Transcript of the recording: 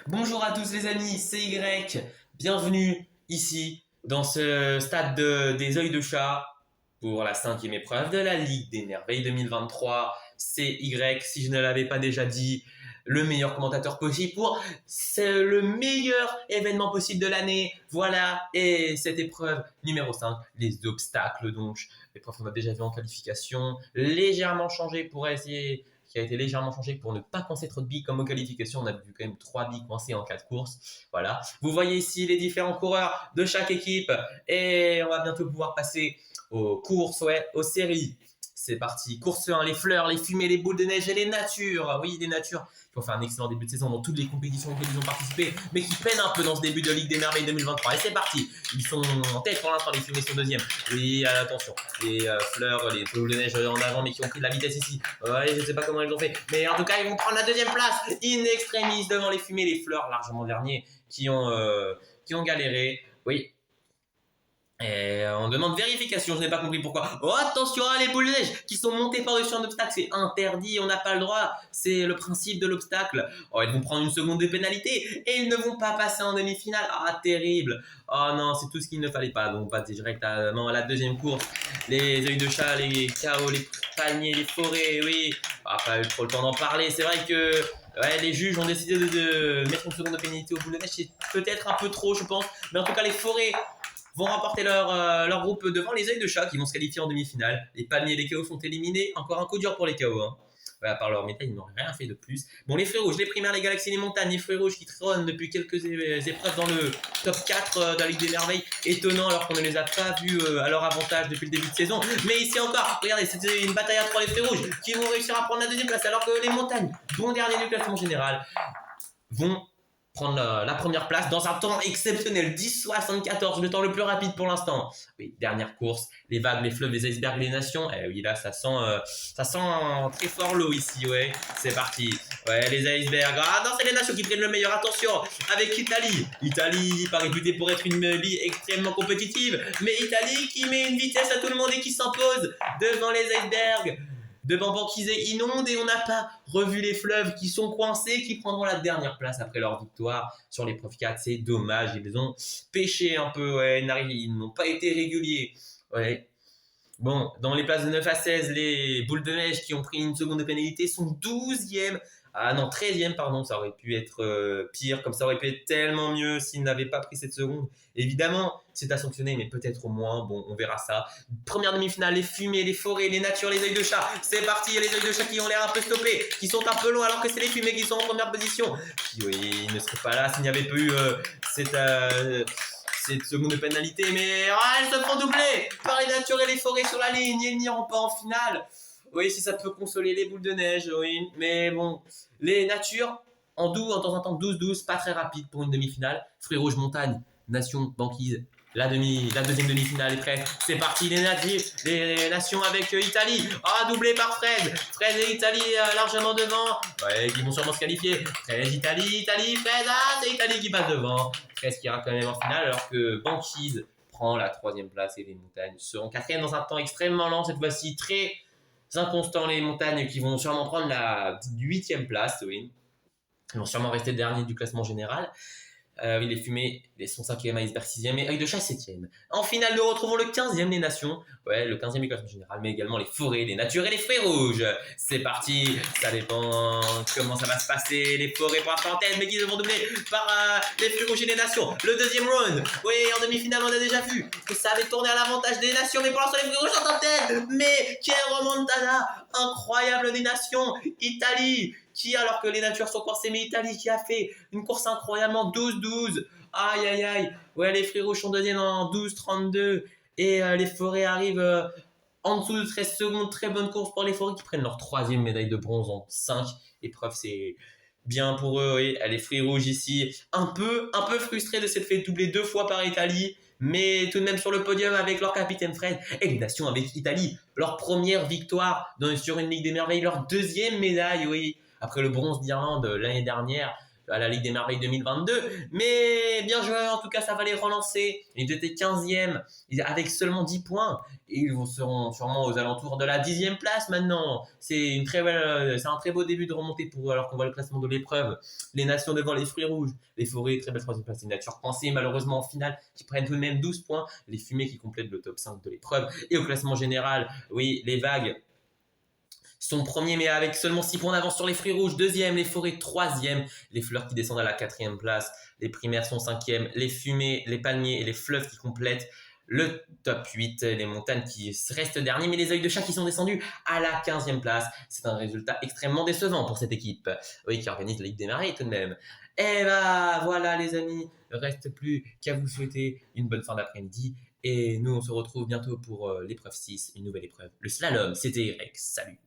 Bonjour à tous les amis, c'est Y. Bienvenue ici dans ce stade des œils de chat pour la cinquième épreuve de la Ligue des Merveilles 2023. C'est Y, si je ne l'avais pas déjà dit, le meilleur commentateur possible pour c'est le meilleur événement possible de l'année. Voilà, et cette épreuve numéro 5, les obstacles. Donc, l'épreuve qu'on a déjà vu en qualification, légèrement changée pour essayer qui a été légèrement changé pour ne pas coincer trop de billes comme aux qualifications. On a vu quand même 3 billes coincées en 4 courses. Voilà. Vous voyez ici les différents coureurs de chaque équipe et on va bientôt pouvoir passer aux courses, aux séries. C'est parti. Course 1, les fleurs, les fumées, les boules de neige et les natures. Oui, les natures qui ont fait un excellent début de saison dans toutes les compétitions auxquelles ils ont participé, mais qui peinent un peu dans ce début de Ligue des Merveilles 2023. Et c'est parti. Ils sont en tête pour l'instant, les fumées sont deuxième. Et attention, les fleurs, les boules de neige en avant, mais qui ont pris de la vitesse ici. Ouais, je ne sais pas comment ils ont fait. Mais en tout cas, ils vont prendre la deuxième place. In extremis devant les fumées, les fleurs largement derniers qui ont galéré. Oui, et on demande vérification, je n'ai pas compris pourquoi. Oh attention à les boules de neige qui sont montées par-dessus un obstacle, c'est interdit, on n'a pas le droit, c'est le principe de l'obstacle. Oh, ils vont prendre une seconde de pénalité et ils ne vont pas passer en demi-finale. Ah, terrible. Oh non, c'est tout ce qu'il ne fallait pas. Donc on passe direct à la deuxième course. Les œils de chat, les chaos, les palmiers, les forêts, oui. Ah, pas eu trop le temps d'en parler, c'est vrai que les juges ont décidé de mettre une seconde de pénalité aux boules de neige, c'est peut-être un peu trop je pense, mais en tout cas les forêts vont remporter leur groupe devant les œils de chat qui vont se qualifier en demi-finale. Les palmiers et les chaos sont éliminés. Encore un coup dur pour les chaos. Hein. Ouais, à part leur métal, ils n'ont rien fait de plus. Bon, les fruits rouges, les primaires, les galaxies, les montagnes, les fruits rouges qui trônent depuis quelques épreuves dans le top 4 de la Ligue des Merveilles. Étonnant alors qu'on ne les a pas vus à leur avantage depuis le début de saison. Mais ici encore, regardez, c'était une bataille entre les fruits rouges qui vont réussir à prendre la deuxième place alors que les montagnes, bon dernier du classement général, vont prendre la première place dans un temps exceptionnel, 10,74, le temps le plus rapide pour l'instant. Oui, dernière course, les vagues, les fleuves, les icebergs, les nations. Oui, là, ça sent très fort l'eau ici, ouais. C'est parti. Ouais, les icebergs. Ah non, c'est les nations qui prennent le meilleur. Attention, avec Italie. Italie, pas réputée pour être une ligue extrêmement compétitive, mais Italie qui met une vitesse à tout le monde et qui s'impose devant les icebergs. Devant Banquise inonde et on n'a pas revu les fleuves qui sont coincés, qui prendront la dernière place après leur victoire sur l'épreuve 4. C'est dommage, ils ont pêché un peu, ouais, ils n'ont pas été réguliers. Ouais. Bon, dans les places de 9 à 16, les boules de neige qui ont pris une seconde de pénalité sont 12e. Ah non, 13e, pardon, ça aurait pu être pire, comme ça aurait pu être tellement mieux s'ils n'avaient pas pris cette seconde. Évidemment, c'est à sanctionner, mais peut-être au moins, bon, on verra ça. Première demi-finale, les fumées, les forêts, les natures, les œils de chat. C'est parti, il y a les œils de chat qui ont l'air un peu stoppés, qui sont un peu longs alors que c'est les fumées qui sont en première position. Qui, oui, ils ne seraient pas là s'il n'y avait pas eu cette seconde de pénalité, mais elles se font doubler par les natures et les forêts sur la ligne, ils n'iront pas en finale. Oui, si ça peut consoler les boules de neige, oui, mais bon, les natures, en temps en temps, 12-12, pas très rapide pour une demi-finale. Fruits rouges, montagne, nation, banquise, la deuxième demi-finale est prête. C'est parti, les nations avec Italie. Ah, doublé par Fred. Fred et Italie largement devant. Ouais, qui vont sûrement se qualifier. Fred, Italie, Fred. Ah, c'est Italie qui passe devant. Fred qui ira quand même en finale alors que Banquise prend la troisième place et les montagnes seront quatrième dans un temps extrêmement lent cette fois-ci. Très inconstant les montagnes qui vont sûrement prendre la 8e place. Oui. Ils vont sûrement rester dernier du classement général. Oui, les fumées, son 5e, iceberg 6e et œil de chat 7e. En finale, nous retrouvons le 15e, les nations. Ouais, le 15e du classement général, mais également les forêts, les natures et les fruits rouges. C'est parti, ça dépend comment ça va se passer. Les forêts pour la en tête, mais qui vont doubler par les fruits rouges et les nations. Le deuxième round, oui, en demi-finale, on a déjà vu que ça avait tourné à l'avantage des nations, mais pour l'instant, les fruits rouges sont en tête. Mais quelle remontada incroyable des nations. Italie qui, alors que les natures sont coincées, mais Italie qui a fait une course incroyablement 12-12. Aïe, aïe, aïe. Ouais, les fruits rouges sont deuxième en 12-32. Et les forêts arrivent en dessous de 13 secondes. Très bonne course pour les forêts qui prennent leur troisième médaille de bronze en 5 épreuves. C'est bien pour eux. Oui. Les fruits rouges ici, un peu frustrés de s'être fait doubler 2 fois par Italie. Mais tout de même sur le podium avec leur capitaine Fred et les nations avec Italie. Leur première victoire sur une Ligue des Merveilles. Leur deuxième médaille, oui. Après le bronze d'Irlande l'année dernière, à la Ligue des Merveilles 2022. Mais bien joué, en tout cas, ça va les relancer. Ils étaient 15e avec seulement 10 points. Et ils seront sûrement aux alentours de la 10e place maintenant. C'est un très beau début de remontée pour, alors qu'on voit le classement de l'épreuve. Les nations devant les fruits rouges, les forêts, très belle troisième place, les natures pensées, malheureusement en finale, qui prennent tout de même 12 points. Les fumées qui complètent le top 5 de l'épreuve. Et au classement général, oui, les vagues sont premiers, mais avec seulement 6 points d'avance sur les fruits rouges. Deuxième, les forêts, troisième. Les fleurs qui descendent à la 4e place. Les primaires sont 5e. Les fumées, les palmiers et les fleuves qui complètent le top 8. Les montagnes qui restent derniers, mais les œils de chat qui sont descendus à la 15e place. C'est un résultat extrêmement décevant pour cette équipe. Oui, qui organise la Ligue des Merveilles tout de même. Et bah voilà les amis, il ne reste plus qu'à vous souhaiter une bonne fin d'après-midi. Et nous, on se retrouve bientôt pour l'épreuve 6, une nouvelle épreuve. Le slalom, c'était Rex. Salut!